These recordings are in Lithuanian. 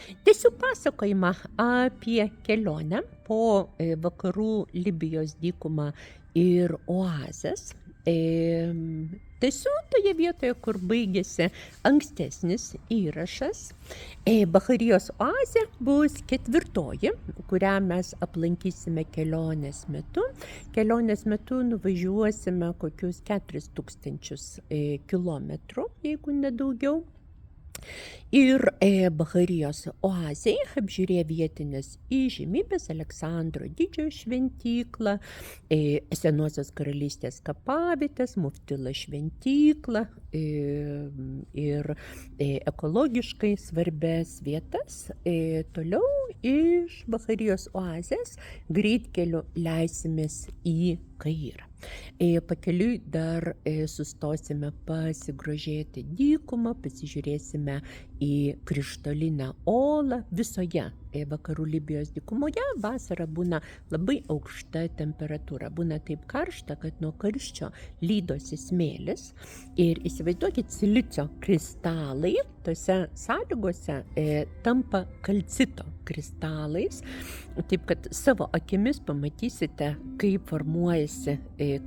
Tęsiu pasakojimą apie kelionę po vakarų Libijos dykumą ir oazes. Tęsiu toje vietoje, kur baigėsi ankstesnis įrašas. Baharijos oazė bus ketvirtoji, kurią mes aplankysime kelionės metu. Kelionės metu nuvažiuosime kokius 4000 kilometrų, jeigu nedaugiau. Ir Baharijos oazėj apžiūrėjo vietinės įžymybės, Aleksandro didžiojo šventyklą, Senosios karalystės kapavietės, Muftila šventyklą ir ekologiškai svarbias vietas. Toliau iš Baharijos oazės greitkeliu leisimės į Kairą. Pakeliui dar sustosime pasigrožėti dykumą, pasižiūrėsime į krištolinę olą. Visoje vakarų Libijos dykumoje vasarą būna labai aukšta temperatūra. Būna taip karšta, kad nuo karščio lydosi smėlis. Ir įsivaizduokit, silicio kristalai tose sąlygose tampa kalcito kristalais. Taip kad savo akimis pamatysite, kaip formuojasi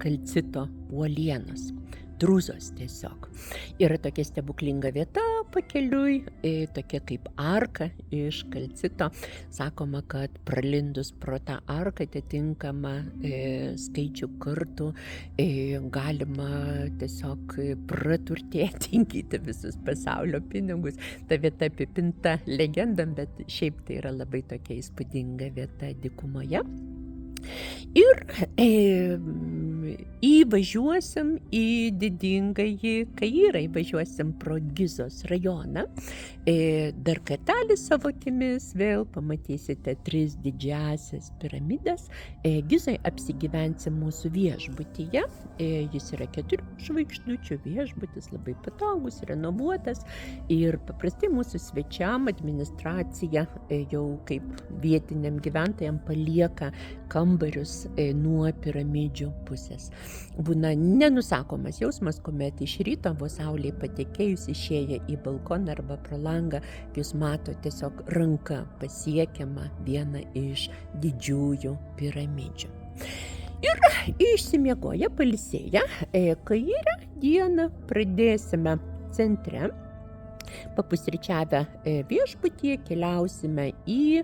kalcito uolienos. Drūzos tiesiog. Yra tokia stebuklinga vieta pakeliui, tokia kaip arka iš kalcito. Sakoma, kad pralindus pro tą arką atitinkamą skaičių kartų galima tiesiog praturtėti, įgyti visus pasaulio pinigus. Ta vieta apipinta legendom, bet šiaip tai yra labai tokia įspūdinga vieta dykumoje. Ir įvažiuosim į didingąjį Kairą, įvažiuosim pro Gizos rajoną. Dar kartelį savo akimis vėl pamatysite 3 didžiąsias piramides. Gizoj apsigyvensim mūsų viešbutyje. Jis yra 4 žvaigždučių viešbutis, labai patogus, renovuotas. Ir paprastai mūsų svečiam administracija jau kaip vietiniam gyventojam palieka kambarius nuo piramidžių pusės. Būna nenusakomas jausmas, kuomet iš ryto vos saulei patekėjus išėję į balkoną arba pro langą, jūs mato tiesiog ranka pasiekiama vieną iš didžiųjų piramidžių. Ir išsimiegoję, pailsėję, Kaire dieną pradėsime centre. Papusryčiavę viešbutyje keliausime į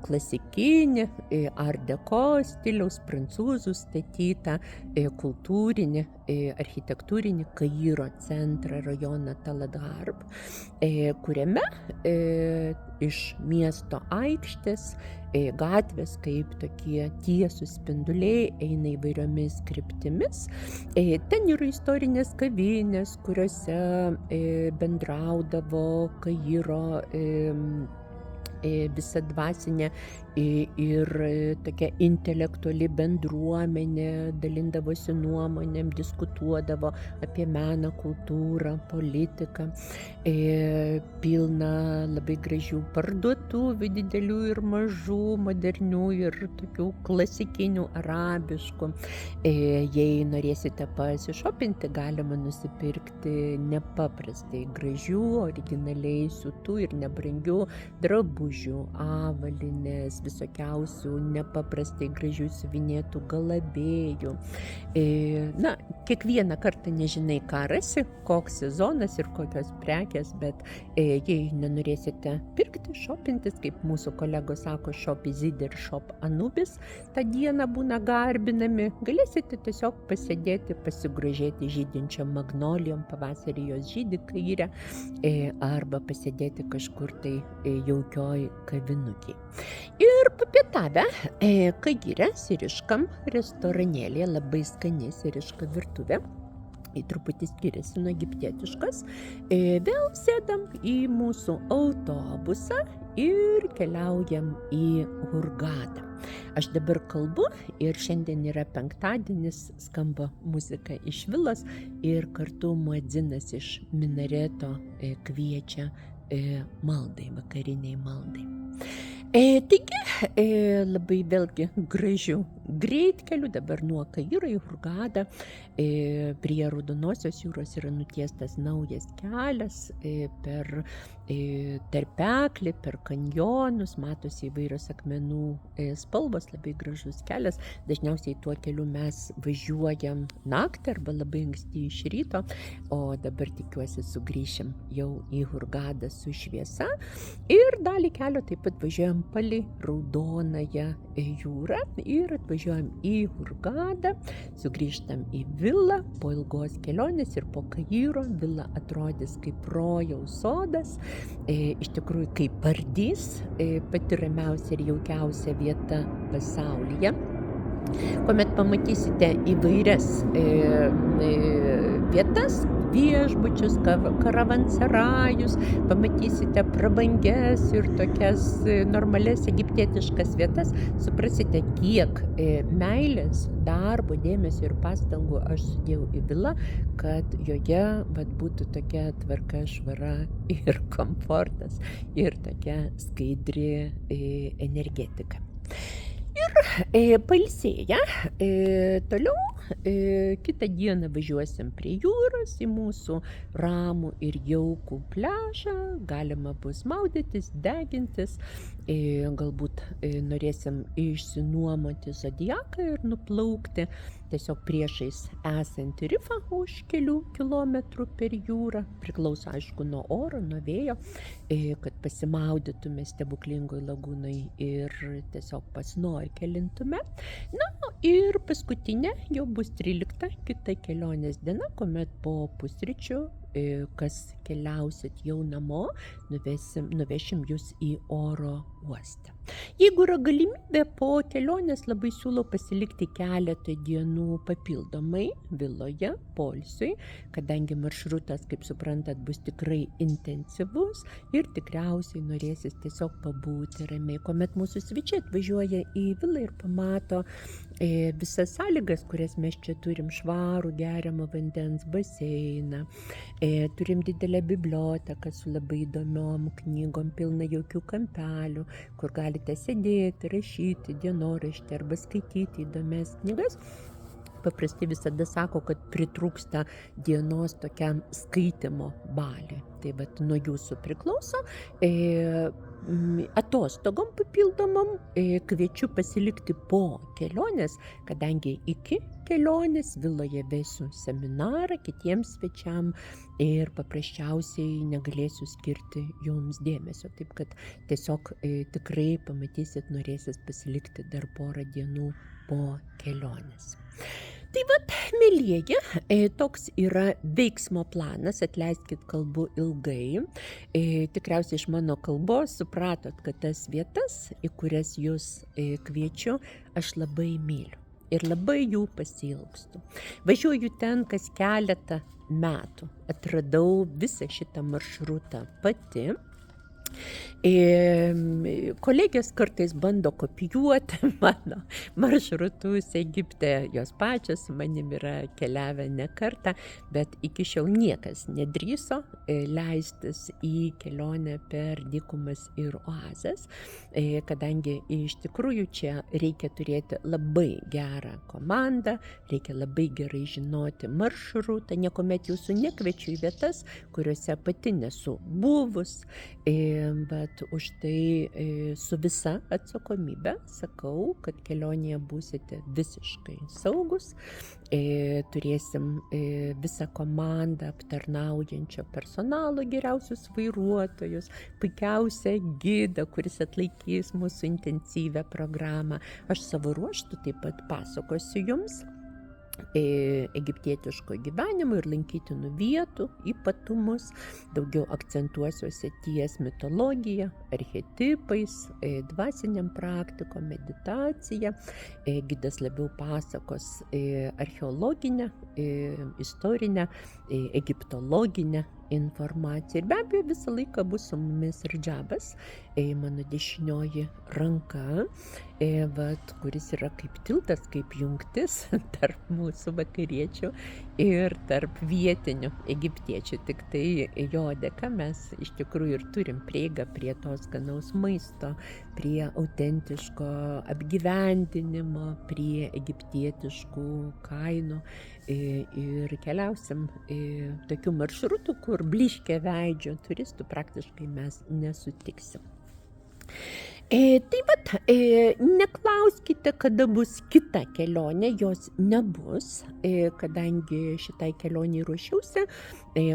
klasikinį art deco stiliaus prancūzų statytą kultūrinį, architektūrinį Kairo centrą, rajoną Taladharb, kuriame iš miesto aikštės gatvės kaip tokie tiesūs spinduliai eina įvairiomis kryptimis. Ten yra istorinės kavinės, kuriuose bendraudavo Kairo visa dvasinė ir tokia intelektuali bendruomenė, dalindavosi nuomonėm, diskutuodavo apie meną, kultūrą, politiką. Pilna labai gražių parduotuvių, didelių ir mažų, modernių ir tokių klasikinių, arabiškų. Jei norėsite pasišopinti, galima nusipirkti nepaprastai gražių, originaliai siūtų ir nebrangių drabužių, avalynės, visokiausių nepaprastai gražių siuvinėtų galabėjų. Na, kiekvieną kartą nežinai, ką rasi, koks sezonas ir kokios prekės, bet jei nenorėsite pirkti, šopintis, kaip mūsų kolegos sako, shop Izid ir shop Anubis, tą dieną būna garbinami, galėsite tiesiog pasėdėti, pasigrožėti žydinčiom magnolijom, pavasarį jos žydi Kaire, arba pasėdėti kažkur tai jaukioj kavinukėj. Ir papietavę Kaire siriškam restoranėlėje, labai skani siriška virtuvė, truputį skiriasi nuo egiptietiškos, vėl sėdam į mūsų autobusą ir keliaujam į Hurgadą. Aš dabar kalbu ir šiandien yra penktadienis, skamba muzika iš vilos ir kartu muedzinas iš minareto kviečia maldai, vakariniai maldai. Taigi, labai vėlgi gražių greitkelių dabar nuo Kairo į Hurgadą prie Raudonosios jūros yra nutiestas naujas kelias per tarpeklį, per kanjonus, matosi įvairios akmenų spalvos, labai gražus kelias. Dažniausiai tuo keliu mes važiuojam naktį arba labai anksti iš ryto, o dabar tikiuosi sugrįšim jau į Hurgadą su šviesa. Ir dalį kelio taip pat važiuojam palei Raudonąją jūrą ir atvažiuojam į Hurgadą, sugrįžtam į vilą po ilgos kelionės ir po Kairo. Vila atrodys kaip rojaus sodas, iš tikrųjų kaip pardys, pati ramiausia ir jaukiausia vieta pasaulyje. Kuomet pamatysite įvairias vietas, viešbučius, karavansarajus, pamatysite prabangias ir tokias normalias egiptietiškas vietas, suprasite, kiek meilės, darbo, dėmesio ir pastangų aš sudėjau į vilą, kad joje būtų tokia tvarka, švara ir komfortas ir tokia skaidri energetika. Ir pailsėję, toliau kitą dieną važiuosim prie jūros į mūsų ramų ir jaukų pliažą, galima bus maudytis, degintis, galbūt norėsim išsinuomoti Zodiaką ir nuplaukti tiesiog priešais esantį rifą už kelių kilometrų per jūrą, priklauso aišku nuo oro, nuo vėjo, kad pasimaudytume stebuklingoj lagūnai ir tiesiog pasnorkelintume. Na ir paskutinė jau bus 13 kita kelionės diena, kuomet po pusryčių, kas keliausit jau namo, nuvešim jūs į oro uostą. Jeigu yra galimybė, po kelionės labai siūlau pasilikti keletą dienų papildomai viloje, poilsiui, kadangi maršrutas, kaip suprantat, bus tikrai intensyvus ir tikriausiai norėsis tiesiog pabūti ramiai. Kuomet mūsų svečiai atvažiuoja į vilą ir pamato visas sąlygas, kurias mes čia turim, švarų geriamą vandens baseiną, turim didelę biblioteką su labai įdomiom knygom, pilna jaukių kampelių, kur galite sėdėti, rašyti dienoraštį arba skaityti įdomias knygas. Paprastai visada sako, kad pritrūksta dienos tokiam skaitimo baliui. Tai nuo jūsų priklauso. Atostogom papildomam kviečiu pasilikti po kelionės, kadangi iki kelionės viloje vesiu seminarą kitiems svečiam ir paprasčiausiai negalėsiu skirti jums dėmesio. Taip kad tiesiog tikrai pamatysit, norėsis pasilikti dar porą dienų po kelionės. Tai mielieji, toks yra veiksmo planas, atleiskit, kalbu ilgai. Tikriausiai iš mano kalbos supratot, kad tas vietas, į kurias jūs kviečiu, aš labai myliu ir labai jų pasiilgstu. Važiuoju ten kas keletą metų, atradau visą šitą maršrutą pati. Kolegės kartais bando kopijuoti mano maršrutus Egipte, jos pačios su manim yra keliavę ne kartą, bet iki šiol niekas nedrįso leistis į kelionę per dykumas ir oazes, kadangi iš tikrųjų čia reikia turėti labai gerą komandą, reikia labai gerai žinoti maršrutą, niekuomet jūsų nekviečiu į vietas, kuriuose pati nesu buvus, bet už tai su visa atsakomybė sakau, kad kelionėje būsite visiškai saugus, turėsim visą komandą aptarnaujančio personalo, geriausius vairuotojus, puikiausią gidą, kuris atlaikys mūsų intensyvią programą. Aš savo ruožtu taip pat pasakosiu jums egiptietiško gyvenimo ir lankytinų vietų ypatumus, daugiau akcentuosiuosi ties mitologija, archetipais, dvasiniam praktikom, meditacija, gidas labiau pasakos archeologinę, istorinę, egiptologinę informaciją. Ir be abejo visą laiką bus su mumis Ridžabas, mano dešinioji ranka, kuris yra kaip tiltas, kaip jungtis tarp mūsų vakariečių ir tarp vietinių egiptiečių. Tik tai jo dėka mes iš tikrųjų ir turim prieigą prie to skanaus maisto, prie autentiško apgyvendinimo, prie egiptietiškų kainų ir keliausim tokių maršrutų, kur blyškia veidžio turistų praktiškai mes nesutiksim. Tai vat, neklauskite, kada bus kita kelionė, jos nebus, kadangi šitai kelioniai ruošiausi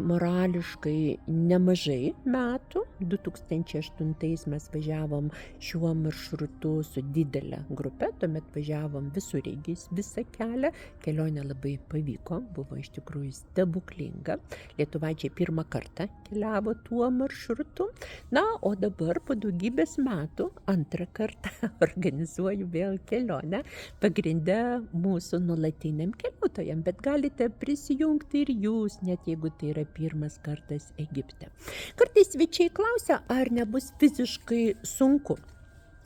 morališkai nemažai metų. 2008 mes važiavom šiuo maršrutu su didelė grupe, tuomet važiavom visureigiais visą kelią, kelionė labai pavyko, buvo iš tikrųjų stebuklinga, lietuvaičiai pirmą kartą keliavo tuo maršrutu, na, o dabar po daugybės metų antrą kartą organizuoju vėl kelionę, pagrindę mūsų nuolatiniam keliautojam, bet galite prisijungti ir jūs, net jeigu tai yra pirmas kartas Egipte. Kartais svečiai klausia, ar nebus fiziškai sunku.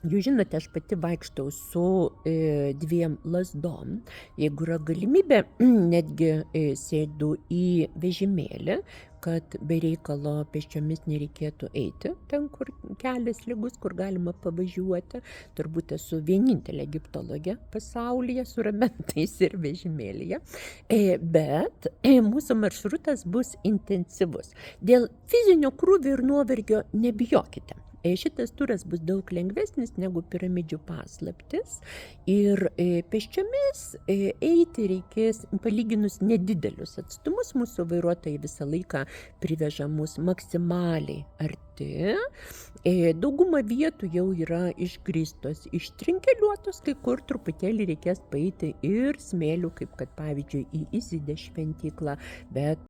Jūs žinote, aš pati vaikštau su 2 lazdom. Jeigu yra galimybė, netgi sėdu į vežimėlį, kad be reikalo pėsčiomis nereikėtų eiti ten, kur kelias lygus, kur galima pavažiuoti. Turbūt esu vienintelė egiptologė pasaulyje su ramentais ir vežimėlyje. Bet mūsų maršrutas bus intensyvus. Dėl fizinio krūvio ir nuovargio nebijokite. Šitas turas bus daug lengvesnis negu piramidžių paslaptis ir pėsčiomis eiti reikės palyginus nedidelius atstumus. Mūsų vairuotojai visą laiką priveža mus maksimaliai arti. Dauguma vietų jau yra išgrįstos, ištrinkeliuotos, kai kur truputėlį reikės paeiti ir smėlių, kaip kad pavyzdžiui į Izidės šventyklą, bet